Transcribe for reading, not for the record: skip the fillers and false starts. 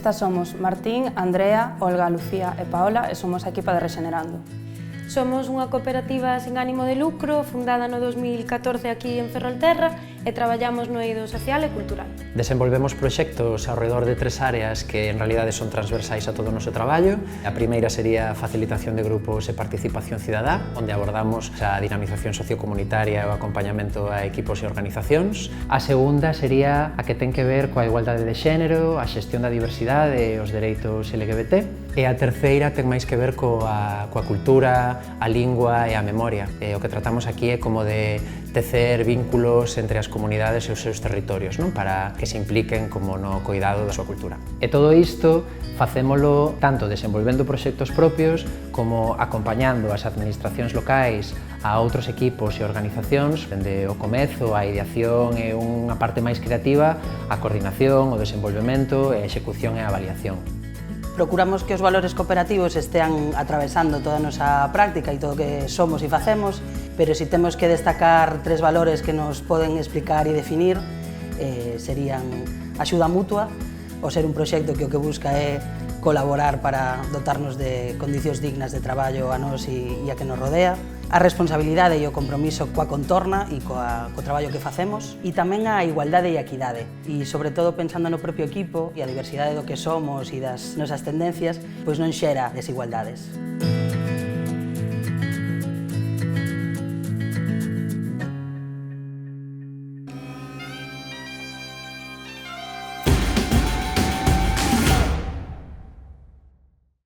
Estas somos Martín, Andrea, Olga, Lucía e Paola e somos a equipa de Rexenerando. Somos unha cooperativa sen ánimo de lucro, fundada no 2014 aquí en Ferrolterra e traballamos no eido social e cultural. Desenvolvemos proxectos ao redor de 3 áreas que en realidade son transversais a todo o noso traballo. A primeira sería a facilitación de grupos e participación cidadá, onde abordamos a dinamización sociocomunitaria e o acompañamento a equipos e organizacións. A segunda sería a que ten que ver coa igualdade de xénero, a xestión da diversidade e os dereitos LGBT. E a terceira ten máis que ver coa cultura, a lingua e a memoria. O que tratamos aquí é como de tecer vínculos entre as comunidades e os seus territorios, non? Para que se impliquen como no cuidado da súa cultura. E todo isto facémolo tanto desenvolvendo proxectos propios como acompañando as administracións locais a outros equipos e organizacións, dende o comezo, a ideación e unha parte máis creativa, a coordinación, o desenvolvemento, a execución e a avaliación. Procuramos que os valores cooperativos estean atravesando toda a nosa práctica e todo o que somos e facemos, pero se temos que destacar 3 valores que nos poden explicar e definir, serían axuda mutua, o ser un proxecto que o que busca é colaborar para dotarnos de condicións dignas de traballo a nós e a que nos rodea, a responsabilidade e o compromiso coa contorna e co traballo que facemos, e tamén a igualdade e a equidade, e sobre todo pensando no propio equipo e a diversidade do que somos e das nosas tendencias, pois non xera desigualdades.